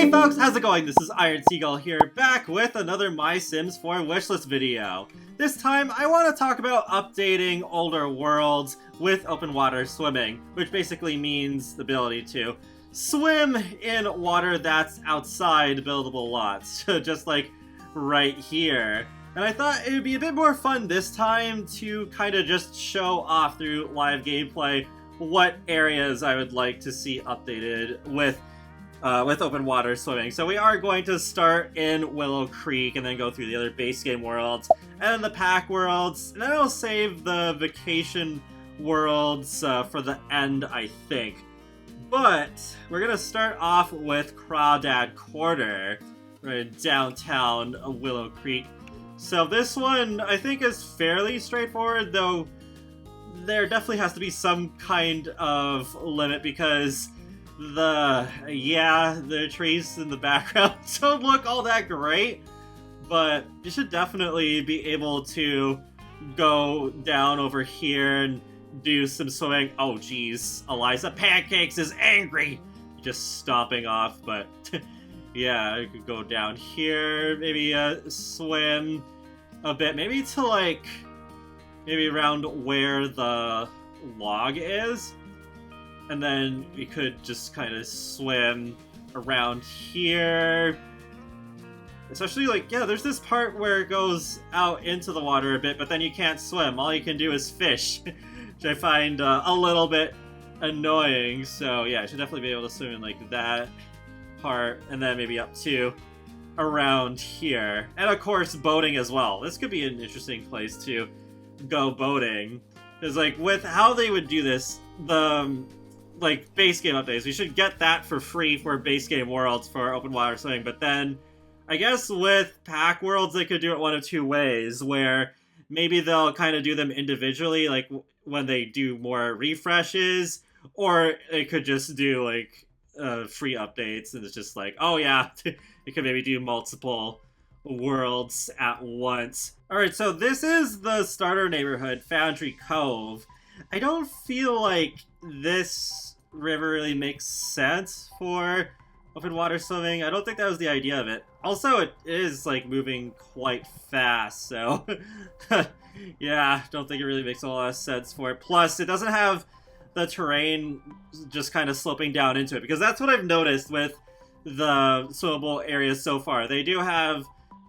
Hey folks, how's it going? This is Iron Seagull here, back with another My Sims 4 wishlist video. This time, I want to talk about updating older worlds with open water swimming, which basically means the ability to swim in water that's outside buildable lots, just like right here. And I thought it would be a bit more fun this time to kind of just show off through live gameplay what areas I would like to see updated with open water swimming. So we are going to start in Willow Creek and then go through the other base game worlds and then the pack worlds, and then I'll save the vacation worlds for the end, I think. But we're gonna start off with Crawdad Quarter, right in downtown Willow Creek. So this one I think is fairly straightforward, though there definitely has to be some kind of limit because the trees in the background don't look all that great, but you should definitely be able to go down over here and do some swimming. Oh geez, Eliza Pancakes is angry! Just stomping off, but yeah, I could go down here, maybe swim a bit, maybe to maybe around where the log is. And then we could just kind of swim around here. Especially there's this part where it goes out into the water a bit, but then you can't swim. All you can do is fish, which I find a little bit annoying. So yeah, I should definitely be able to swim in that part, and then maybe up to around here. And of course, boating as well. This could be an interesting place to go boating. Because with how they would do this, the base game updates, we should get that for free for base game worlds for open water swimming. But then I guess with pack worlds they could do it one of two ways, where maybe they'll kind of do them individually when they do more refreshes, or they could just do free updates, and it's just oh yeah, it could maybe do multiple worlds at once. Alright, so this is the starter neighborhood, Foundry Cove. I don't feel like this river really makes sense for open water swimming. I don't think that was the idea of it. Also, it is moving quite fast, so yeah, don't think it really makes a lot of sense for it. Plus, it doesn't have the terrain just kind of sloping down into it, because that's what I've noticed with the swimmable areas so far. They do have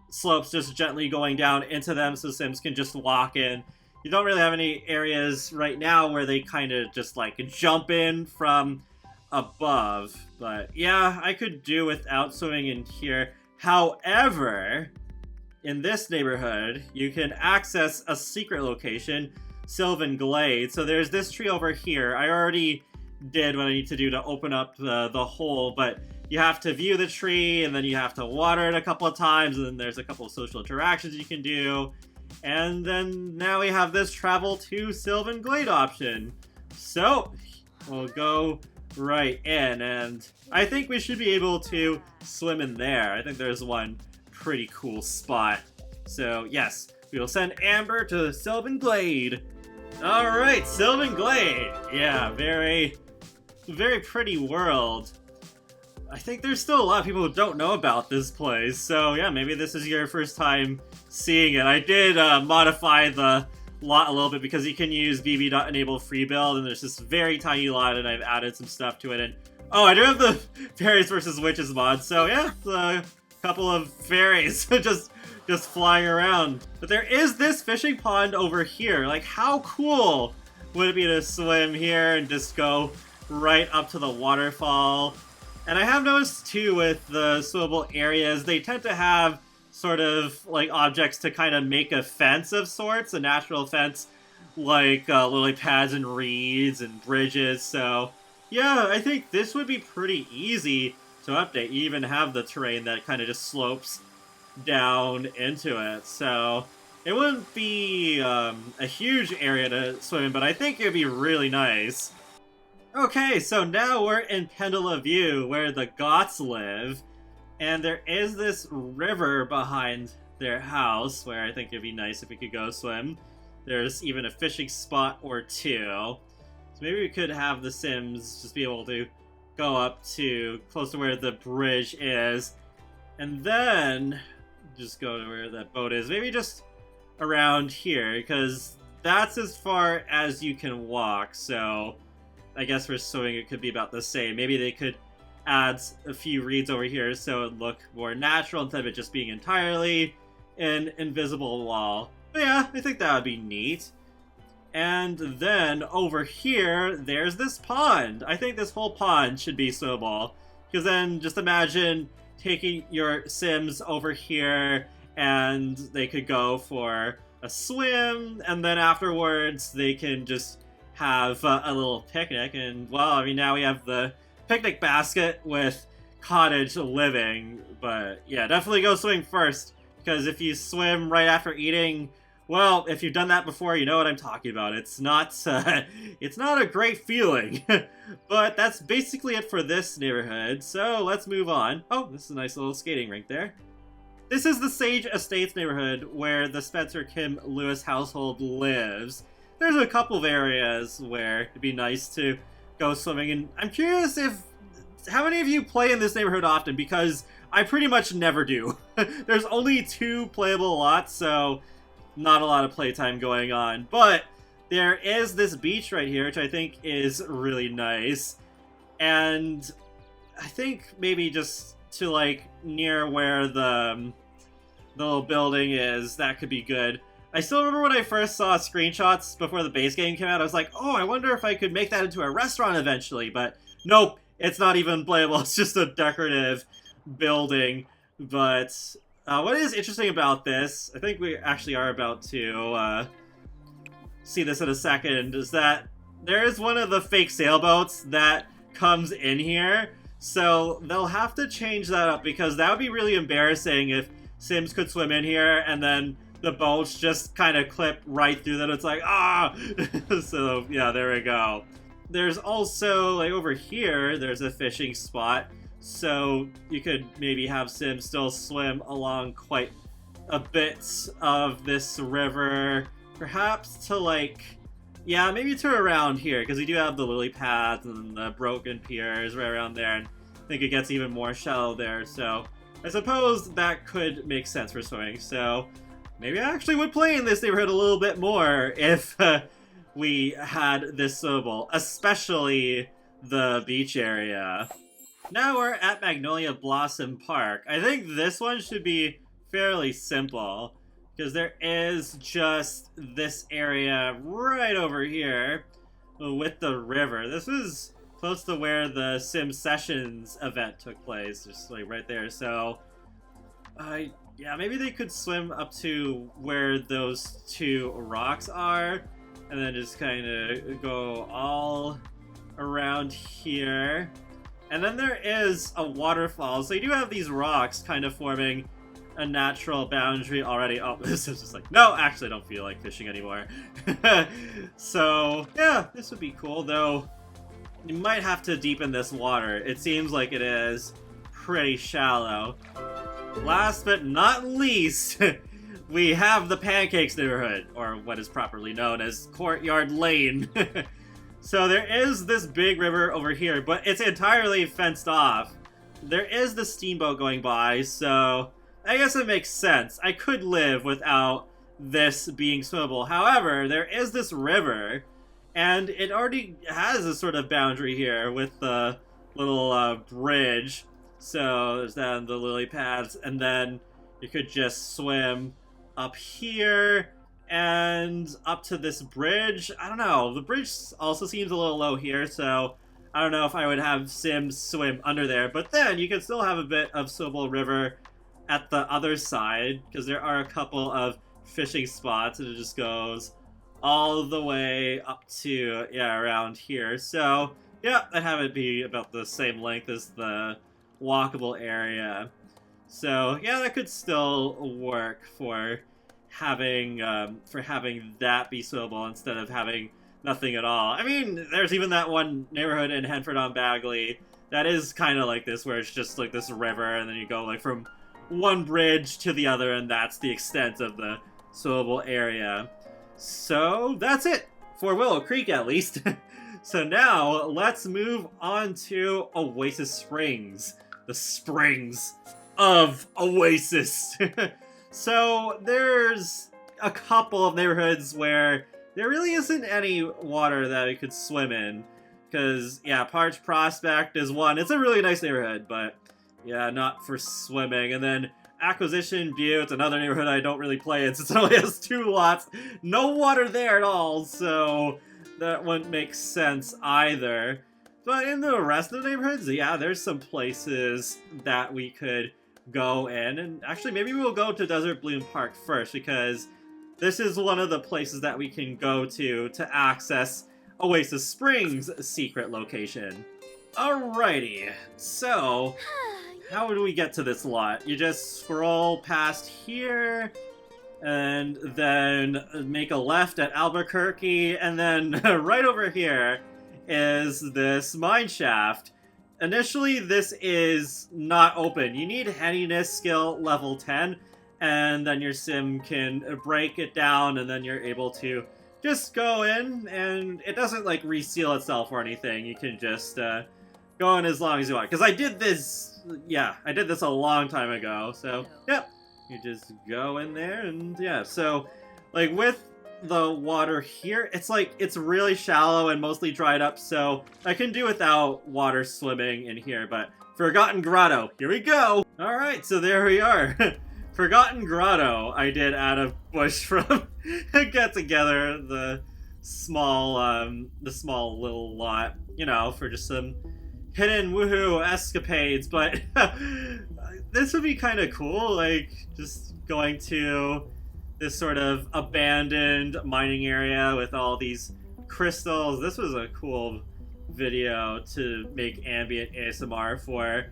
slopes just gently going down into them so Sims can just walk in. You don't really have any areas right now where they kind of just jump in from above. But yeah, I could do without swimming in here. However, in this neighborhood, you can access a secret location, Sylvan Glade. So there's this tree over here. I already did what I need to do to open up the hole, but you have to view the tree, and then you have to water it a couple of times, and then there's a couple of social interactions you can do. And then now we have this travel to Sylvan Glade option. So we'll go right in, and I think we should be able to swim in there. I think there's one pretty cool spot. So yes, we will send Amber to Sylvan Glade. Alright, Sylvan Glade. Yeah, very pretty world. I think there's still a lot of people who don't know about this place, so yeah, maybe this is your first time seeing it. I did modify the lot a little bit because you can use bb.enable free build, and there's this very tiny lot, and I've added some stuff to it. And oh, I do have the fairies versus witches mod, so yeah, a couple of fairies just flying around. But there is this fishing pond over here. How cool would it be to swim here and just go right up to the waterfall? And I have noticed too with the swimmable areas, they tend to have sort of objects to kind of make a fence of sorts, a natural fence, lily pads and reeds and bridges. So yeah, I think this would be pretty easy to update. You even have the terrain that kind of just slopes down into it. So it wouldn't be a huge area to swim in, but I think it would be really nice. Okay, so now we're in Pendula View, where the Goths live, and there is this river behind their house, where I think it'd be nice if we could go swim. There's even a fishing spot or two. So maybe we could have the Sims just be able to go up to close to where the bridge is, and then just go to where that boat is. Maybe just around here, because that's as far as you can walk, so I guess for swimming it could be about the same. Maybe they could add a few reeds over here so it would look more natural instead of it just being entirely an invisible wall. But yeah, I think that would be neat. And then over here, there's this pond. I think this whole pond should be swimmable, because then just imagine taking your Sims over here and they could go for a swim, and then afterwards they can just have a little picnic. And well, I mean, now we have the picnic basket with cottage living. But yeah, definitely go swimming first, because if you swim right after eating, well, if you've done that before, you know what I'm talking about. It's not a great feeling. But that's basically it for this neighborhood, so let's move on. Oh, this is a nice little skating rink there. This is the Sage Estates neighborhood where the Spencer Kim Lewis household lives. There's a couple of areas where it'd be nice to go swimming, and I'm curious how many of you play in this neighborhood often, because I pretty much never do. There's only 2 playable lots, so not a lot of playtime going on. But there is this beach right here, which I think is really nice. And I think maybe just to like near where the little building is, that could be good. I still remember when I first saw screenshots before the base game came out, I was like, oh, I wonder if I could make that into a restaurant eventually. But nope, it's not even playable. It's just a decorative building. But what is interesting about this, I think we actually are about to see this in a second, is that there is one of the fake sailboats that comes in here. So they'll have to change that up, because that would be really embarrassing if Sims could swim in here and then the boats just kind of clip right through them. It's like, ah! So yeah, there we go. There's also, like over here, there's a fishing spot. So you could maybe have Sims still swim along quite a bit of this river. Perhaps to like, yeah, maybe to around here, because we do have the lily pads and the broken piers right around there. And I think it gets even more shallow there. So I suppose that could make sense for swimming. So maybe I actually would play in this neighborhood a little bit more if we had this swimmable, especially the beach area. Now we're at Magnolia Blossom Park. I think this one should be fairly simple, because there is just this area right over here with the river. This is close to where the Sim Sessions event took place, just like right there. So, yeah, maybe they could swim up to where those 2 rocks are, and then just kind of go all around here. And then there is a waterfall, so you do have these rocks kind of forming a natural boundary already. Oh, this is just like, no, actually I don't feel like fishing anymore. So, yeah, this would be cool, though you might have to deepen this water. It seems like it is pretty shallow. Last but not least, we have the Pancakes neighborhood, or what is properly known as Courtyard Lane. So there is this big river over here, but it's entirely fenced off. There is the steamboat going by, so I guess it makes sense. I could live without this being swimmable. However, there is this river, and it already has a sort of boundary here with the little bridge. So there's that, the lily pads, and then you could just swim up here and up to this bridge. I don't know. The bridge also seems a little low here, so I don't know if I would have Sims swim under there. But then you can still have a bit of swimmable river at the other side, because there are a couple of fishing spots, and it just goes all the way up to, yeah, around here. So, yeah, I'd have it be about the same length as the walkable area. So, yeah, that could still work for having that be swimmable instead of having nothing at all. I mean, there's even that one neighborhood in Henford-on-Bagley that is kind of like this, where it's just like this river, and then you go like from one bridge to the other, and that's the extent of the swimmable area. So that's it for Willow Creek, at least. So now, let's move on to Oasis Springs. The springs of Oasis. So there's a couple of neighborhoods where there really isn't any water that we could swim in. Because, yeah, Parch Prospect is one. It's a really nice neighborhood, but yeah, not for swimming. And then Acquisition Butte, another neighborhood I don't really play in since it only has 2 lots. No water there at all, so that wouldn't make sense either. But in the rest of the neighborhoods, yeah, there's some places that we could go in. And actually, maybe we'll go to Desert Bloom Park first, because this is one of the places that we can go to access Oasis Springs' secret location. Alrighty, so how do we get to this lot? You just scroll past here, and then make a left at Albuquerque, and then right over here is this mine shaft. Initially, this is not open. You need handiness skill level 10, and then your sim can break it down, and then you're able to just go in, and it doesn't like reseal itself or anything. You can just go in as long as you want. Because I did this, yeah, I did this a long time ago. So, yep, you just go in there, and yeah. So, like with the water here, it's like, it's really shallow and mostly dried up. So I can do without water swimming in here, but Forgotten Grotto, here we go. All right, so there we are. Forgotten Grotto, I did add a bush from Get Together, the small little lot, you know, for just some hidden woohoo escapades, but this would be kind of cool, like, just going to this sort of abandoned mining area with all these crystals. This was a cool video to make ambient ASMR for.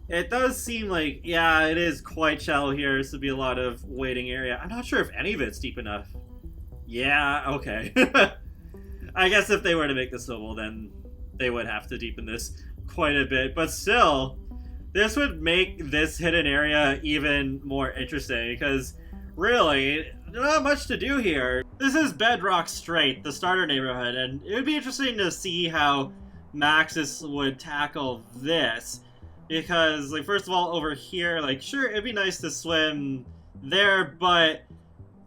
It does seem like, yeah, it is quite shallow here. This would be a lot of waiting area. I'm not sure if any of it's deep enough. Yeah, okay. I guess if they were to make this swivel, then they would have to deepen this quite a bit. But still, this would make this hidden area even more interesting, because really, not much to do here. This is Bedrock Strait, the starter neighborhood, and it would be interesting to see how Maxis would tackle this. Because, like, first of all, over here, like, sure, it'd be nice to swim there, but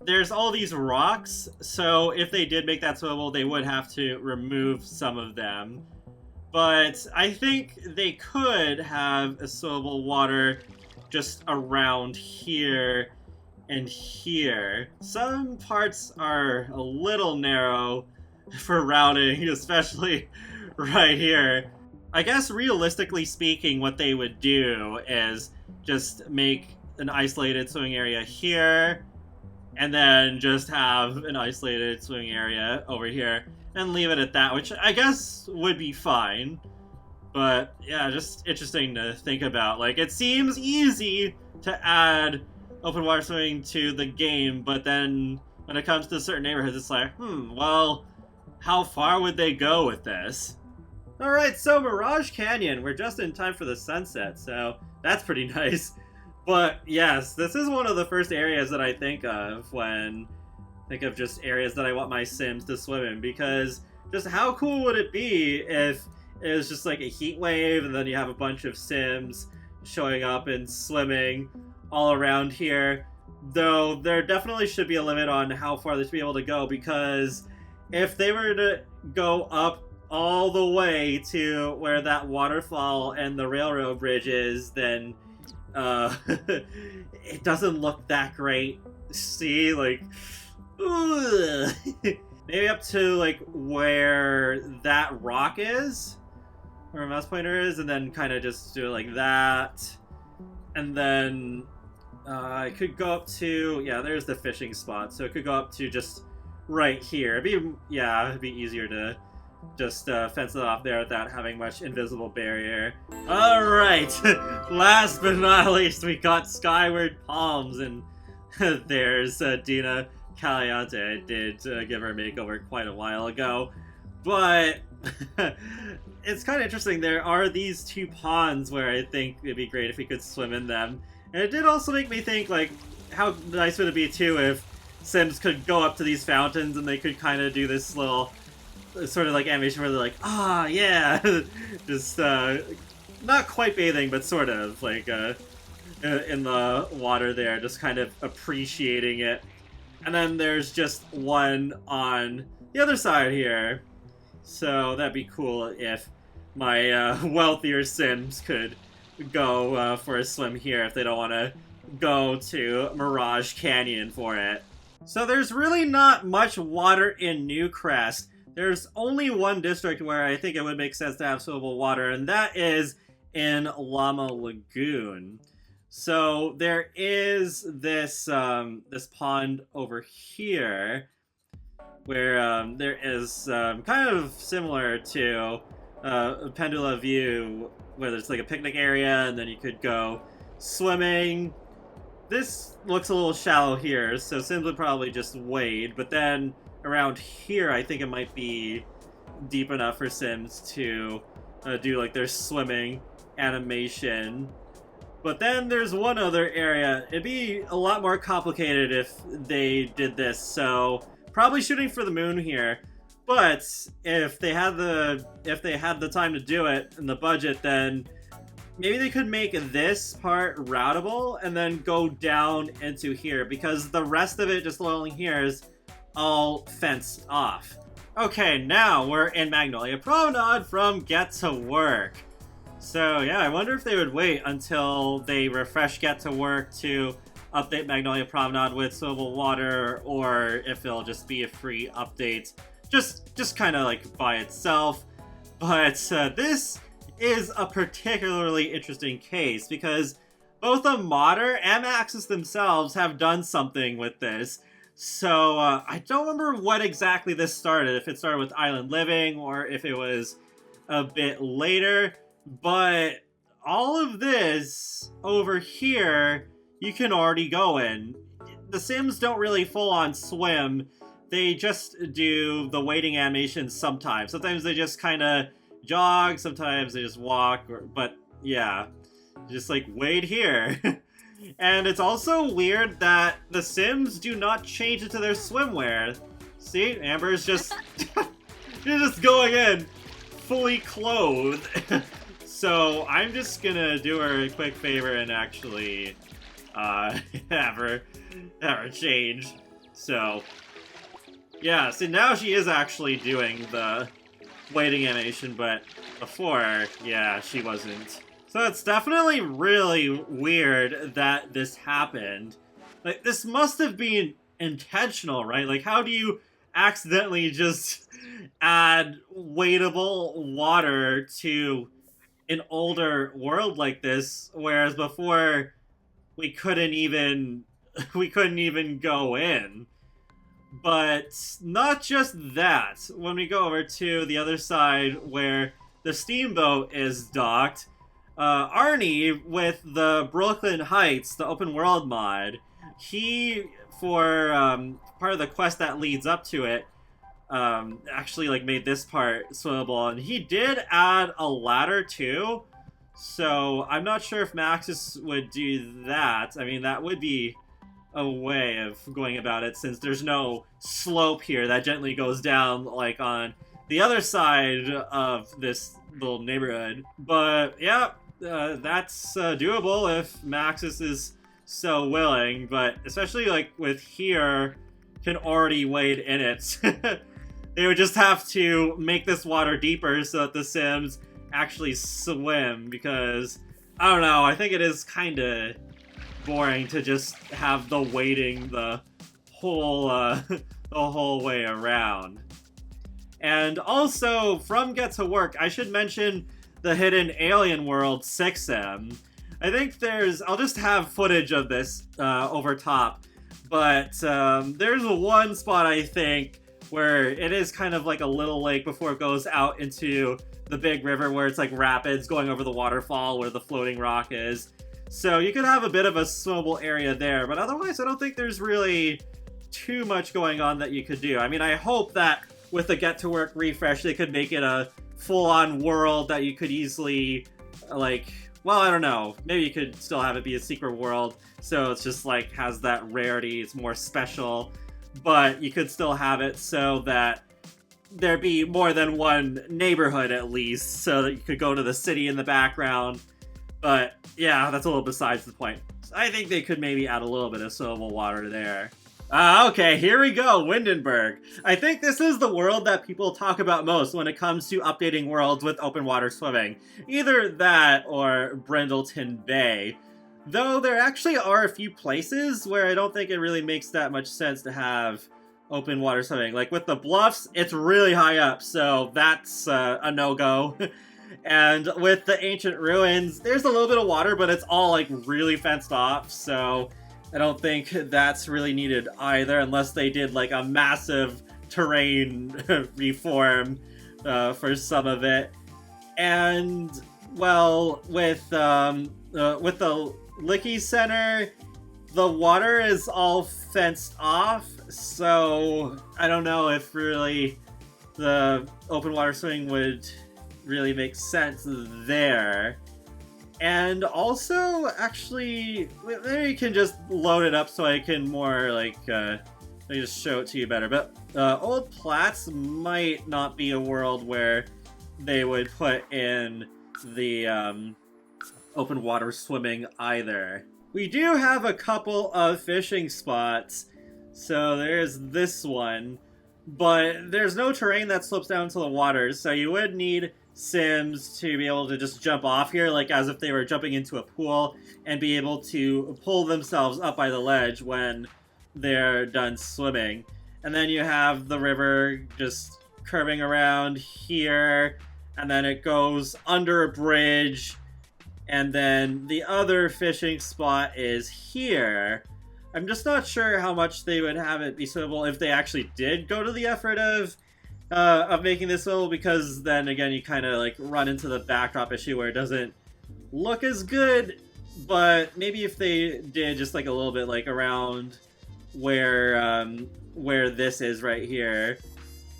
there's all these rocks, so if they did make that swivel, they would have to remove some of them. But I think they could have a swivel water just around here and here. Some parts are a little narrow for routing, especially right here. I guess realistically speaking, what they would do is just make an isolated swimming area here, and then just have an isolated swimming area over here, and leave it at that, which I guess would be fine. But yeah, just interesting to think about. Like, it seems easy to add open water swimming to the game, but then when it comes to certain neighborhoods, it's like, well, how far would they go with this? Alright, so Mirage Canyon, we're just in time for the sunset, so that's pretty nice. But yes, this is one of the first areas that I think of when I think of just areas that I want my Sims to swim in, because just how cool would it be if it was just like a heat wave and then you have a bunch of Sims showing up and swimming all around here. Though there definitely should be a limit on how far they should be able to go, because if they were to go up all the way to where that waterfall and the railroad bridge is, then it doesn't look that great. See, like, maybe up to like where that rock is, where my mouse pointer is, and then kind of just do it like that, and then it could go up to, yeah, there's the fishing spot, so it could go up to just right here. It'd be easier to just fence it off there without having much invisible barrier. Alright, last but not least, we got Skyward Palms, and there's Dina Caliante. I did give her a makeover quite a while ago, but it's kind of interesting. There are these 2 ponds where I think it'd be great if we could swim in them. And it did also make me think, like, how nice would it be too if Sims could go up to these fountains and they could kind of do this little sort of like animation where they're like, ah, yeah, just not quite bathing, but sort of like in the water there, just kind of appreciating it. And then there's just one on the other side here. So that'd be cool if my wealthier Sims could go for a swim here if they don't want to go to Mirage Canyon for it. So there's really not much water in Newcrest. There's only one district where I think it would make sense to have swimmable water, and that is in Llama Lagoon. So there is this this pond over here where there is kind of similar to Pendula View, where there's like a picnic area and then you could go swimming. This looks a little shallow here, so Sims would probably just wade, but then around here I think it might be deep enough for Sims to do like their swimming animation. But then there's one other area. It'd be a lot more complicated if they did this, so probably shooting for the moon here. But if they had the time to do it and the budget, then maybe they could make this part routable and then go down into here, because the rest of it just along here is all fenced off. Okay, now we're in Magnolia Promenade from Get to Work. So yeah, I wonder if they would wait until they refresh Get to Work to update Magnolia Promenade with swimmable water, or if it'll just be a free update, just kind of like by itself. But this is a particularly interesting case because both the modder and Maxis themselves have done something with this. So I don't remember what exactly this started, if it started with Island Living or if it was a bit later. But all of this over here, you can already go in. The Sims don't really full-on swim. They just do the wading animations sometimes. Sometimes they just kind of jog, sometimes they just walk, but yeah, just like wade here. And it's also weird that the Sims do not change into their swimwear. See, Amber's just, you're just going in fully clothed. So I'm just gonna do her a quick favor and actually have her change. So yeah, so now she is actually doing the wading animation, but before, yeah, she wasn't. So it's definitely really weird that this happened. Like, this must have been intentional, right? Like, how do you accidentally just add wadable water to an older world like this, whereas before we couldn't even go in? But not just that. When we go over to the other side where the steamboat is docked, Arnie, with the Brooklyn Heights, the open world mod, he, for part of the quest that leads up to it, actually like made this part swimmable, and he did add a ladder too. So I'm not sure if Maxis would do that. I mean, that would be a way of going about it, since there's no slope here that gently goes down like on the other side of this little neighborhood. But yeah, that's doable if Maxis is so willing, but especially like with here can already wade in it. They would just have to make this water deeper so that the Sims actually swim, because I don't know, I think it is kind of boring to just have the wading the whole way around. And also, from Get to Work, I should mention the hidden alien world, Sixam. I think I'll just have footage of this over top, but there's one spot, I think, where it is kind of like a little lake before it goes out into the big river, where it's like rapids going over the waterfall where the floating rock is. So you could have a bit of a swimmable area there, but otherwise I don't think there's really too much going on that you could do. I mean, I hope that with the Get to Work refresh, they could make it a full-on world that you could easily, like, well, I don't know, maybe you could still have it be a secret world, so it's just like has that rarity, it's more special, but you could still have it so that there be more than one neighborhood at least, so that you could go to the city in the background. But yeah, that's a little besides the point. So I think they could maybe add a little bit of swimmable water there. Okay, here we go, Windenburg. I think this is the world that people talk about most when it comes to updating worlds with open water swimming. Either that or Brindleton Bay. Though there actually are a few places where I don't think it really makes that much sense to have open water swimming. Like with the bluffs, it's really high up, so that's a no-go. And with the ancient ruins, there's a little bit of water, but it's all like really fenced off, so I don't think that's really needed either, unless they did like a massive terrain reform for some of it. And well, with the Licky Center, the water is all fenced off, so I don't know if really the open water swimming would really make sense there. And also, actually, maybe you can just load it up so I can more, like, let me just show it to you better. But Old Platts might not be a world where they would put in the open water swimming either. We do have a couple of fishing spots. So there's this one, but there's no terrain that slopes down to the water, so you would need Sims to be able to just jump off here, like as if they were jumping into a pool, and be able to pull themselves up by the ledge when they're done swimming. And then you have the river just curving around here, and then it goes under a bridge, and then the other fishing spot is here. I'm just not sure how much they would have it be swimmable if they actually did go to the effort of making this swimmable, because then again you kind of like run into the backdrop issue where it doesn't look as good. But maybe if they did just like a little bit like around where this is right here.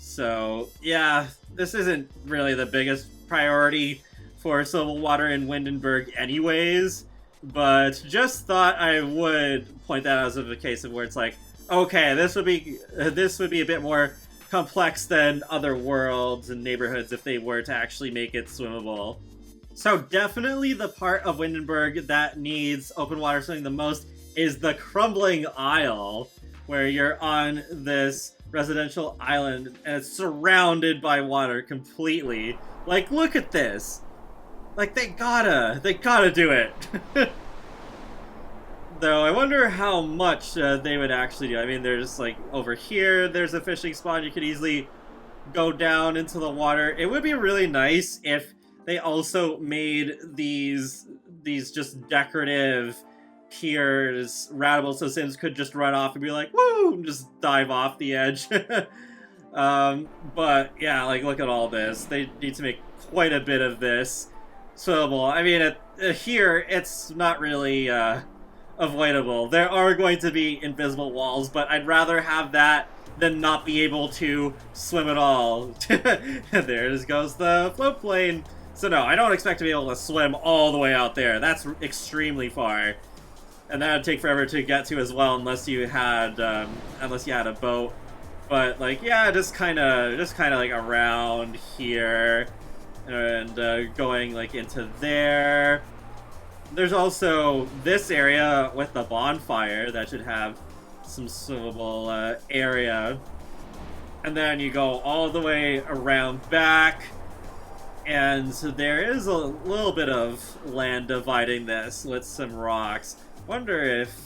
So yeah, this isn't really the biggest priority for swimmable water in Windenburg anyways, but just thought I would point that out as a case of where it's like, okay, this would be a bit more complex than other worlds and neighborhoods if they were to actually make it swimmable. So definitely the part of Windenburg that needs open water swimming the most is the Crumbling Isle, where you're on this residential island and it's surrounded by water completely. Like, look at this. Like, they gotta do it. Though, I wonder how much they would actually do. I mean, there's, like, over here, there's a fishing spot. You could easily go down into the water. It would be really nice if they also made these just decorative piers routable so Sims could just run off and be like, woo, and just dive off the edge. But, yeah, like, look at all this. They need to make quite a bit of this swimmable. I mean, here, it's not really avoidable. There are going to be invisible walls, but I'd rather have that than not be able to swim at all. There just goes the float plane. So no, I don't expect to be able to swim all the way out there. That's extremely far. And that would take forever to get to as well, unless you had a boat. But like, yeah, just kind of like around here, and going like into there. There's also this area with the bonfire that should have some swimmable area. And then you go all the way around back, and so there is a little bit of land dividing this with some rocks. Wonder if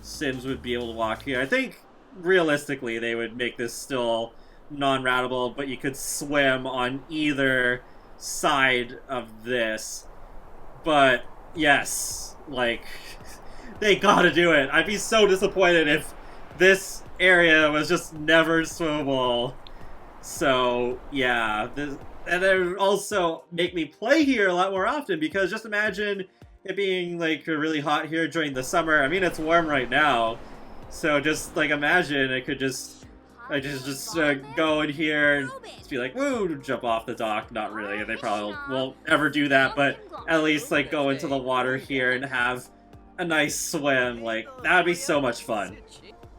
Sims would be able to walk here. I think realistically they would make this still non-routable, but you could swim on either side of this. But yes, like, they gotta do it. I'd be so disappointed if this area was just never swimmable. So yeah, and it would also make me play here a lot more often, because just imagine it being like really hot here during the summer. I mean, it's warm right now, so just like imagine I could just go in here and just be like, woo, jump off the dock. Not really, they probably won't ever do that, but at least like go into the water here and have a nice swim. Like, that would be so much fun.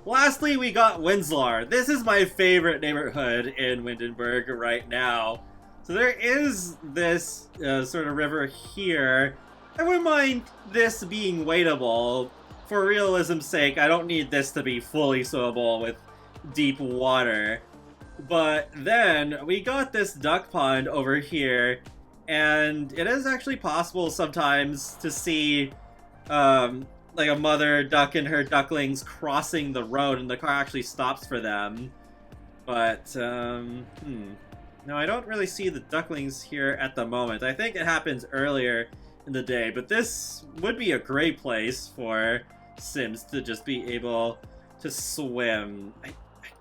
Lastly, we got Windslar. This is my favorite neighborhood in Windenburg right now. So there is this sort of river here. I wouldn't mind this being wadeable. For realism's sake, I don't need this to be fully swimmable with deep water. But then we got this duck pond over here, and it is actually possible sometimes to see like a mother duck and her ducklings crossing the road, and the car actually stops for them. But no, I don't really see the ducklings here at the moment. I think it happens earlier in the day, but this would be a great place for Sims to just be able to swim. I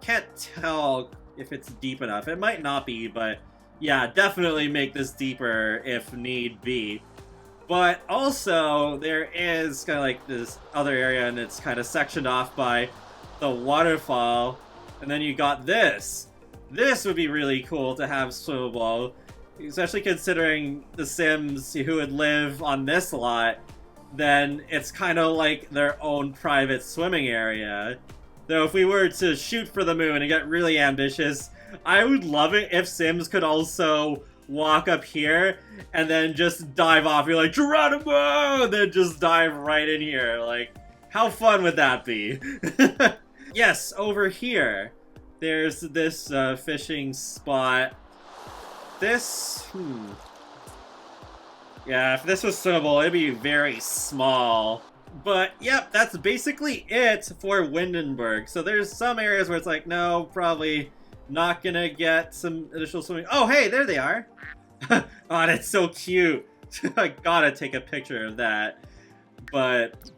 can't tell if it's deep enough. It might not be, but yeah, definitely make this deeper if need be. But also, there is kind of like this other area, and it's kind of sectioned off by the waterfall. And then you got this. This would be really cool to have swimmable, especially considering the Sims who would live on this lot. Then it's kind of like their own private swimming area. Though if we were to shoot for the moon and get really ambitious, I would love it if Sims could also walk up here and then just dive off. You're like, Geronimo! And then just dive right in here. Like, how fun would that be? Yes, over here, there's this fishing spot. This, yeah, if this was swimmable, it'd be very small. But, yep, that's basically it for Windenburg. So there's some areas where it's like, no, probably not gonna get some additional swimming. Oh, hey, there they are. Oh, that's so cute. I gotta take a picture of that. But,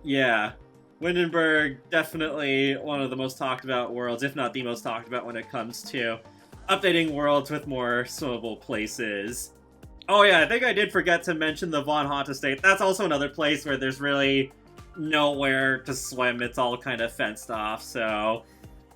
yeah. Windenburg, definitely one of the most talked about worlds, if not the most talked about when it comes to updating worlds with more swimmable places. Oh yeah, I think I did forget to mention the Von Haunt Estate. That's also another place where there's really nowhere to swim. It's all kind of fenced off, so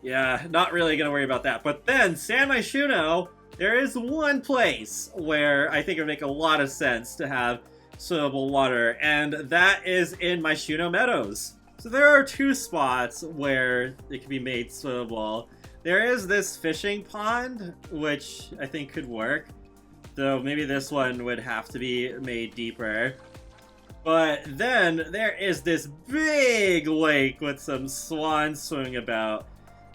yeah, not really gonna worry about that. But then, San Myshuno, there is one place where I think it would make a lot of sense to have swimmable water, and that is in Myshuno Meadows. So there are two spots where it can be made swimmable. There is this fishing pond, which I think could work, though maybe this one would have to be made deeper. But then there is this big lake with some swans swimming about,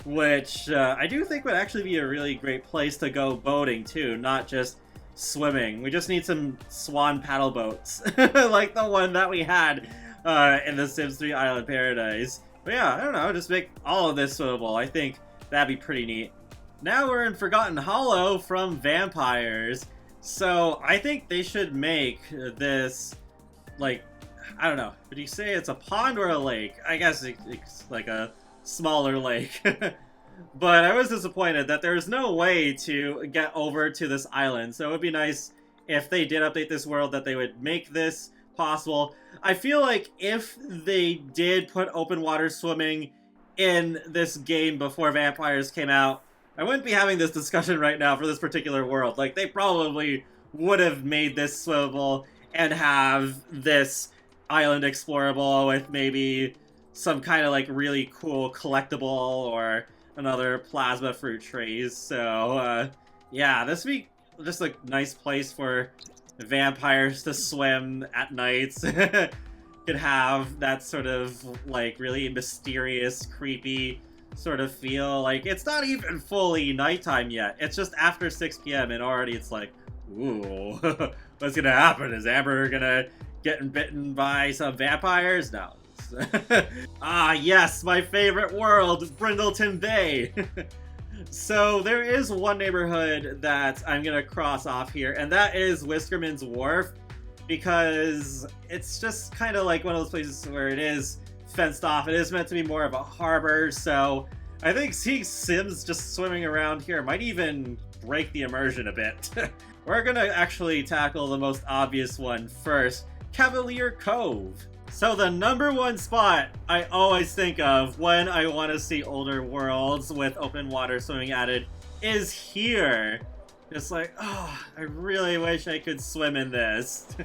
which I do think would actually be a really great place to go boating too, not just swimming. We just need some swan paddle boats, like the one that we had in the Sims 3 Island Paradise. But yeah, I don't know, just make all of this swimmable. I think that'd be pretty neat. Now we're in Forgotten Hollow from Vampires. So I think they should make this, like, I don't know, would you say it's a pond or a lake? I guess it's like a smaller lake. But I was disappointed that there's no way to get over to this island. So it would be nice if they did update this world that they would make this possible. I feel like if they did put open water swimming in this game before Vampires came out, I wouldn't be having this discussion right now for this particular world. Like, they probably would have made this swimmable and have this island explorable with maybe some kind of, like, really cool collectible or another plasma fruit trees. So, yeah, this would be just a nice place for vampires to swim at nights. Could have that sort of, like, really mysterious, creepy sort of feel. Like, it's not even fully nighttime yet. It's just after 6 p.m. and already it's like, ooh, what's gonna happen? Is Amber gonna get bitten by some vampires? No. Ah, yes, my favorite world, Brindleton Bay. So there is one neighborhood that I'm gonna cross off here, and that is Whiskerman's Wharf, because it's just kind of like one of those places where it is fenced off. It is meant to be more of a harbor, so I think seeing Sims just swimming around here might even break the immersion a bit. We're gonna actually tackle the most obvious one first, Cavalier Cove. So the number one spot I always think of when I want to see older worlds with open water swimming added is here. It's like, oh, I really wish I could swim in this.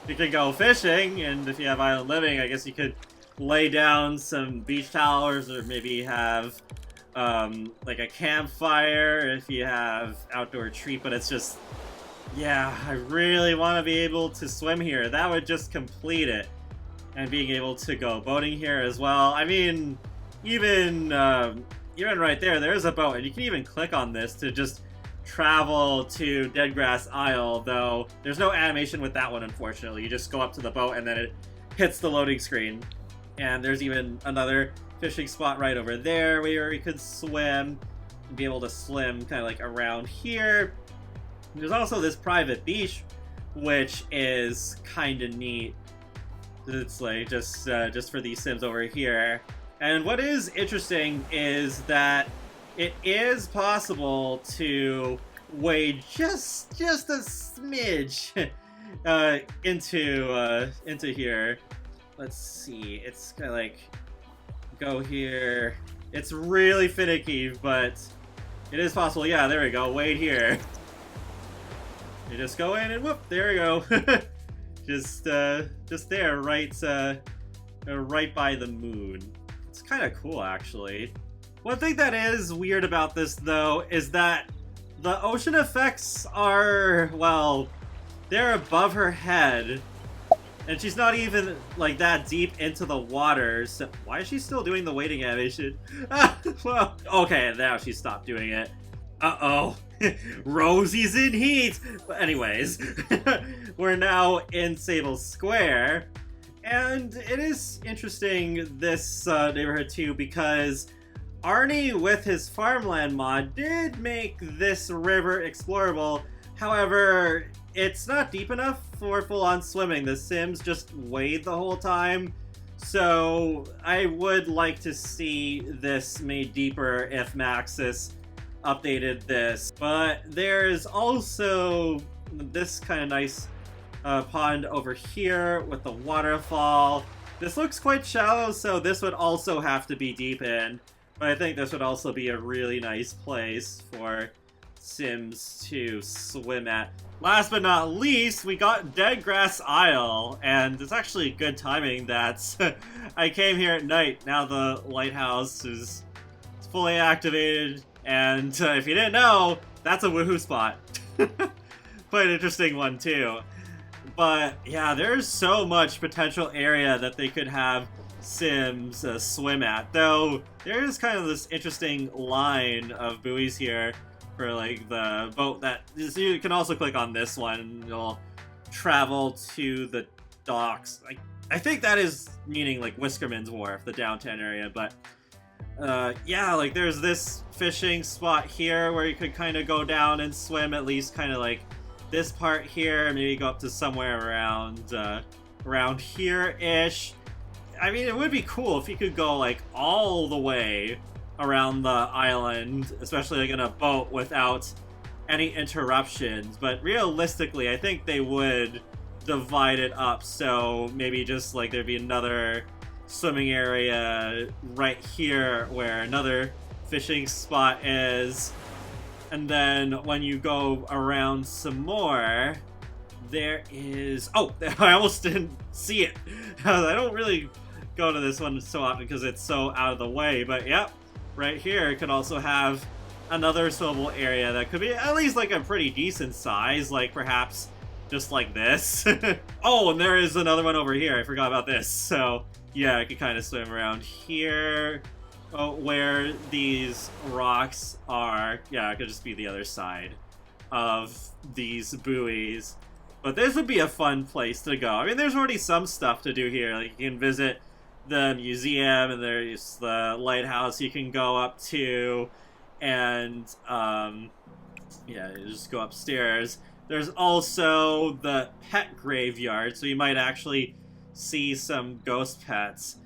You can go fishing, and if you have island living, I guess you could lay down some beach towels, or maybe have like a campfire if you have outdoor treat. But it's just, yeah, I really want to be able to swim here. That would just complete it. And being able to go boating here as well. I mean, even right there's a boat, and you can even click on this to just travel to Deadgrass Isle, though there's no animation with that one, unfortunately. You just go up to the boat and then it hits the loading screen. And there's even another fishing spot right over there where you could swim and be able to swim kind of like around here. There's also this private beach, which is kind of neat. It's like just for these Sims over here. And what is interesting is that it is possible to wade just a smidge into here. Let's see. It's kind of like go here. It's really finicky, but it is possible. Yeah, there we go. Wade here. You just go in and whoop, there we go. just there, right by the moon. It's kind of cool, actually. One thing that is weird about this, though, is that the ocean effects are, well, they're above her head, and she's not even, like, that deep into the water, so why is she still doing the wading animation? Well, okay, now she stopped doing it. Uh-oh. Rosie's in heat! But anyways, we're now in Sable Square, and it is interesting, this neighborhood too, because Arnie, with his farmland mod, did make this river explorable. However, it's not deep enough for full-on swimming. The Sims just wade the whole time, so I would like to see this made deeper if Maxis updated this. But there's also this kind of nice pond over here with the waterfall. This looks quite shallow, so this would also have to be deepened. But I think this would also be a really nice place for Sims to swim at. Last but not least, we got Deadgrass Isle, and it's actually good timing that I came here at night. Now the lighthouse is fully activated. And if you didn't know, that's a woohoo spot. Quite an interesting one, too. But yeah, there's so much potential area that they could have Sims swim at. Though, there is kind of this interesting line of buoys here for like the boat that... You can also click on this one and you'll travel to the docks. I think that is meaning like Whiskerman's Wharf, the downtown area, but... yeah, like there's this fishing spot here where you could kind of go down and swim, at least kind of like this part here, maybe go up to somewhere around here-ish. I mean, it would be cool if you could go like all the way around the island, especially like in a boat without any interruptions, but realistically, I think they would divide it up, so maybe just like there'd be another swimming area right here where another fishing spot is, and then when you go around some more, there is... Oh, I almost didn't see it. I don't really go to this one so often because it's so out of the way, but yep, right here it could also have another swimmable area that could be at least like a pretty decent size, like perhaps just like this. Oh, and there is another one over here. I forgot about this. So yeah, I could kind of swim around here, where these rocks are. Yeah, it could just be the other side of these buoys. But this would be a fun place to go. I mean, there's already some stuff to do here. Like, you can visit the museum, and there's the lighthouse you can go up to, and, yeah, you just go upstairs. There's also the pet graveyard, so you might actually see some ghost pets.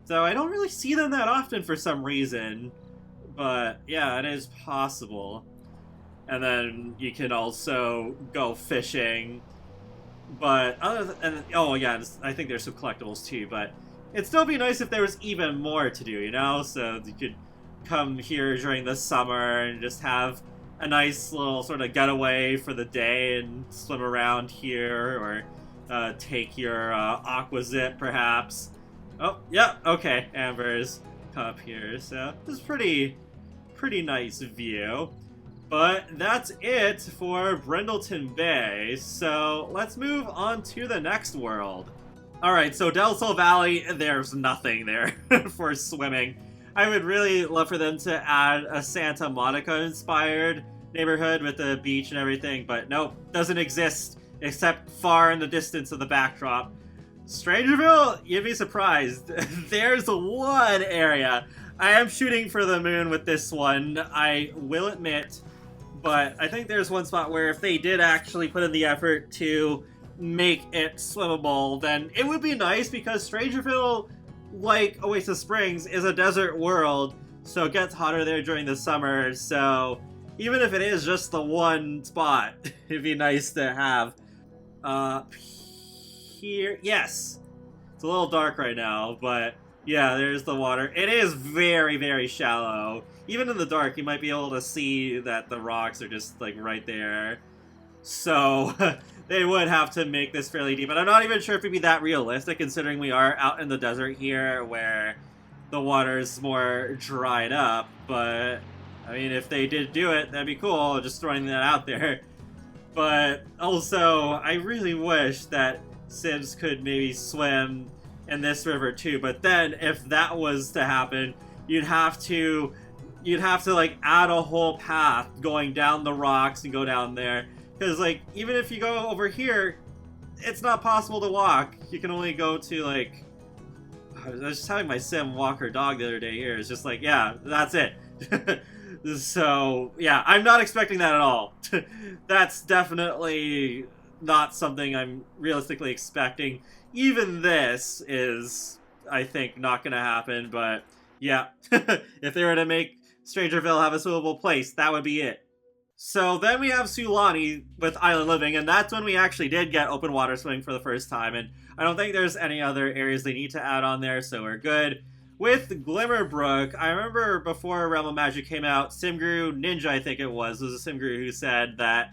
So I don't really see them that often for some reason, but yeah, it is possible. And then you can also go fishing, but oh yeah, I think there's some collectibles too, but it'd still be nice if there was even more to do, you know? So you could come here during the summer and just have a nice little sort of getaway for the day and swim around here, or take your aqua zip perhaps Oh, yeah, okay, Amber's up here, so this is pretty nice view. But that's it for Brindleton Bay, so let's move on to the next world. Alright, so Del Sol Valley, there's nothing there for swimming. I would really love for them to add a Santa Monica-inspired neighborhood with the beach and everything, but nope, doesn't exist except far in the distance of the backdrop. StrangerVille, you'd be surprised. There's one area. I am shooting for the moon with this one, I will admit, but I think there's one spot where if they did actually put in the effort to make it swimmable, then it would be nice, because StrangerVille, like Oasis Springs, is a desert world, so it gets hotter there during the summer, so even if it is just the one spot, it'd be nice to have. Here, yes, it's a little dark right now, but yeah, there's the water. It is very, very shallow. Even in the dark, you might be able to see that the rocks are just like right there. So they would have to make this fairly deep, but I'm not even sure if it'd be that realistic, considering we are out in the desert here where the water's more dried up. But I mean, if they did do it, that'd be cool, just throwing that out there. But also, I really wish that Sims could maybe swim in this river too, but then if that was to happen, you'd have to like add a whole path going down the rocks and go down there, because like even if you go over here, it's not possible to walk. You can only go to like, I was just having my sim walk her dog the other day here. It's just like, yeah, that's it. So yeah, I'm not expecting that at all. That's definitely not something I'm realistically expecting. Even this is, I think, not gonna happen, but yeah. If they were to make StrangerVille have a swimmable place, that would be it. So then we have Sulani with Island Living, and that's when we actually did get open water swimming for the first time, and I don't think there's any other areas they need to add on there, so we're good. With Glimmerbrook, I remember before Realm of Magic came out, Simguru Ninja, I think it was a Simguru who said that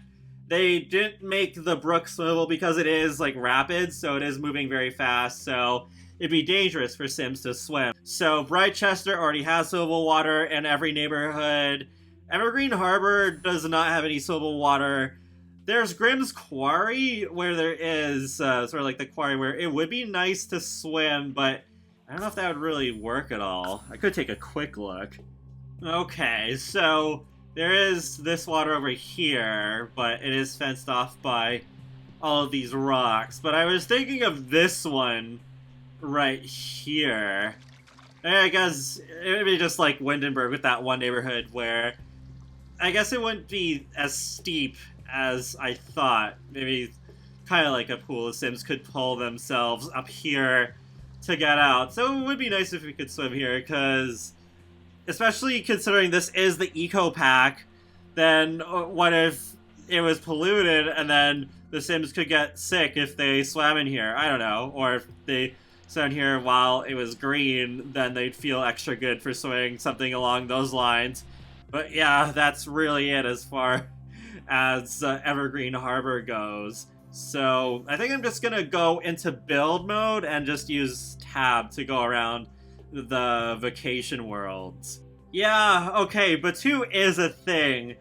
they didn't make the brook swimmable because it is like rapid, so it is moving very fast, so it'd be dangerous for Sims to swim. So Brightchester already has swimmable water in every neighborhood. Evergreen Harbor does not have any swimmable water. There's Grimm's Quarry, where there is sort of like the quarry where it would be nice to swim, but I don't know if that would really work at all. I could take a quick look. Okay, so there is this water over here, but it is fenced off by all of these rocks. But I was thinking of this one right here. I guess it would be just like Windenburg with that one neighborhood where I guess it wouldn't be as steep as I thought. Maybe kind of like a pool. The Sims could pull themselves up here to get out. So it would be nice if we could swim here, because especially considering this is the eco pack, then what if it was polluted and then the Sims could get sick if they swam in here? I don't know. Or if they swam here while it was green, then they'd feel extra good for swimming, something along those lines. But yeah, that's really it as far as Evergreen Harbor goes. So I think I'm just gonna go into build mode and just use tab to go around the vacation worlds. Yeah, okay, Batuu is a thing.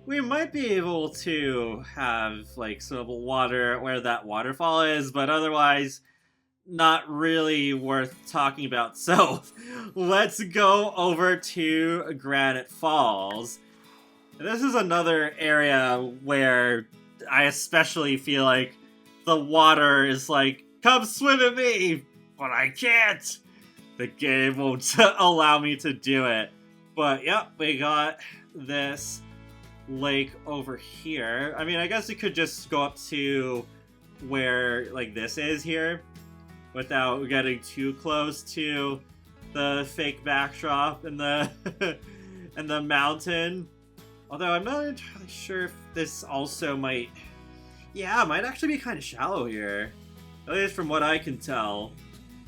We might be able to have like swimmable water where that waterfall is, but otherwise not really worth talking about. So let's go over to Granite Falls. This is another area where I especially feel like the water is like, come swim at me, but I can't. The game won't allow me to do it. But yep, we got this lake over here. I mean, I guess we could just go up to where like this is here without getting too close to the fake backdrop and the and the mountain. Although I'm not entirely sure if this also might... Yeah, it might actually be kind of shallow here. At least from what I can tell.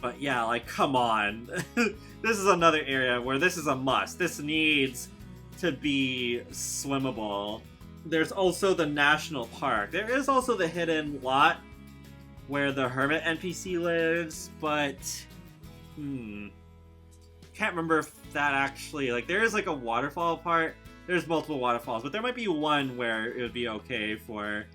But yeah, like, come on. This is another area where this is a must. This needs to be swimmable. There's also the National Park. There is also the hidden lot where the Hermit NPC lives, but Can't remember if that actually, like, there is like a waterfall part. There's multiple waterfalls, but there might be one where it would be okay for,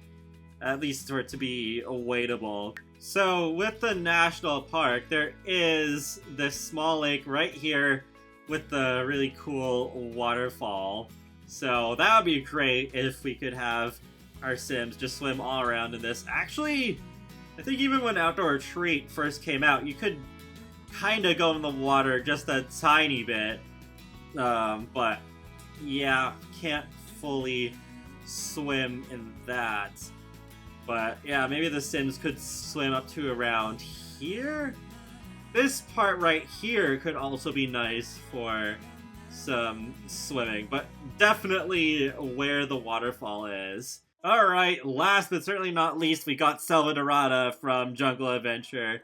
at least for it to be awaitable. So with the national park, there is this small lake right here with the really cool waterfall. So that would be great if we could have our Sims just swim all around in this. Actually, I think even when Outdoor Retreat first came out, you could kind of go in the water just a tiny bit, but yeah, can't fully swim in that. But yeah, maybe the Sims could swim up to around here. This part right here could also be nice for some swimming, but definitely where the waterfall is. Alright, last but certainly not least, we got Selvadorada from Jungle Adventure.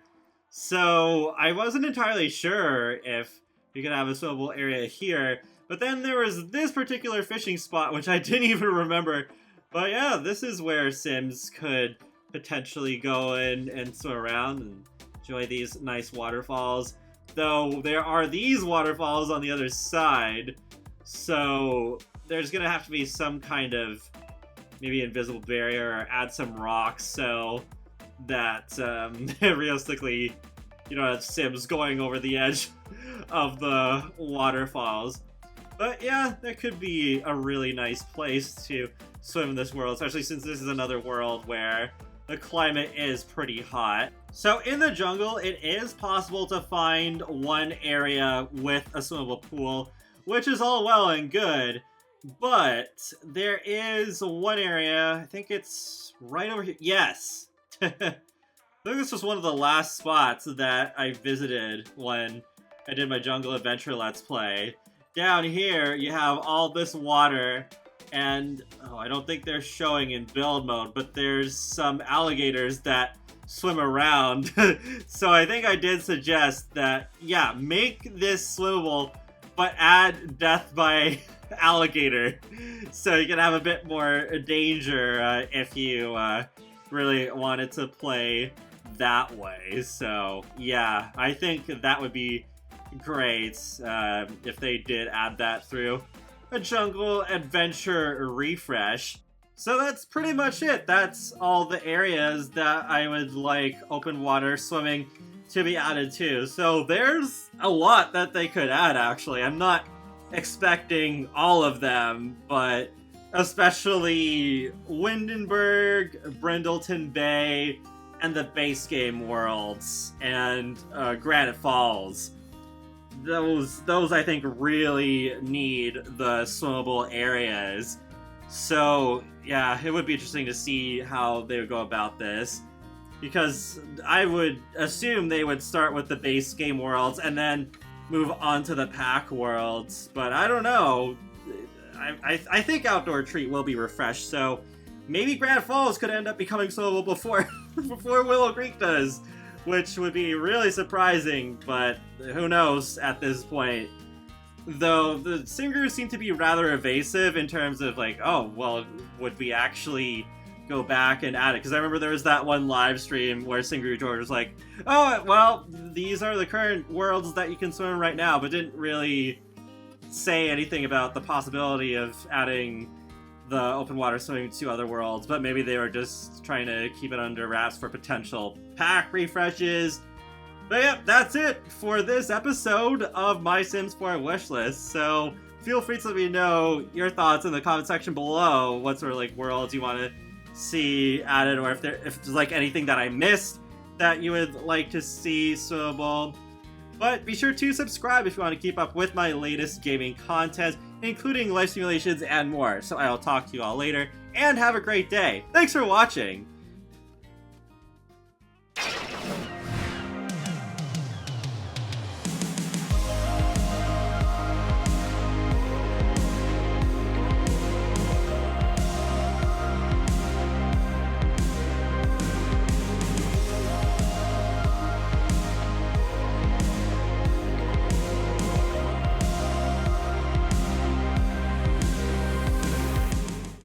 So I wasn't entirely sure if you could have a swimmable area here, but then there was this particular fishing spot which I didn't even remember. But yeah, this is where Sims could potentially go in and swim around and enjoy these nice waterfalls. Though there are these waterfalls on the other side, so there's gonna have to be some kind of maybe invisible barrier or add some rocks so that realistically you don't have Sims going over the edge of the waterfalls. But yeah, that could be a really nice place to swim in this world, especially since this is another world where the climate is pretty hot. So in the jungle, it is possible to find one area with a swimmable pool, which is all well and good, but there is one area, I think it's right over here. Yes! I think this was one of the last spots that I visited when I did my Jungle Adventure Let's Play. Down here, you have all this water, and I don't think they're showing in build mode, but there's some alligators that swim around. So I think I did suggest that, yeah, make this swimmable, but add death by alligator, so you can have a bit more danger if you really wanted to play that way. So yeah, I think that would be great if they did add that through a Jungle Adventure refresh. So that's pretty much it. That's all the areas that I would like open water swimming to be added to. So there's a lot that they could add, actually. I'm not expecting all of them, but especially Windenburg, Brindleton Bay, and the base game worlds, and Granite Falls. Those I think really need the swimmable areas. So yeah, it would be interesting to see how they would go about this, because I would assume they would start with the base game worlds and then move on to the pack worlds, but I don't know. I think Outdoor Retreat will be refreshed, so maybe Granite Falls could end up becoming swimmable before Willow Creek does, which would be really surprising, but who knows at this point. Though the Singers seem to be rather evasive in terms of like, oh, well, would we actually go back and add it? Because I remember there was that one live stream where Singer George was like, oh, well, these are the current worlds that you can swim in right now, but didn't really say anything about the possibility of adding the open water swimming to other worlds, but maybe they were just trying to keep it under wraps for potential pack refreshes. But yeah, that's it for this episode of My Sims 4 Wishlist. So feel free to let me know your thoughts in the comment section below. What sort of like worlds you want to see added, or if there's like anything that I missed that you would like to see swimmable. But be sure to subscribe if you want to keep up with my latest gaming content, including life simulations and more. So I'll talk to you all later, and have a great day. Thanks for watching!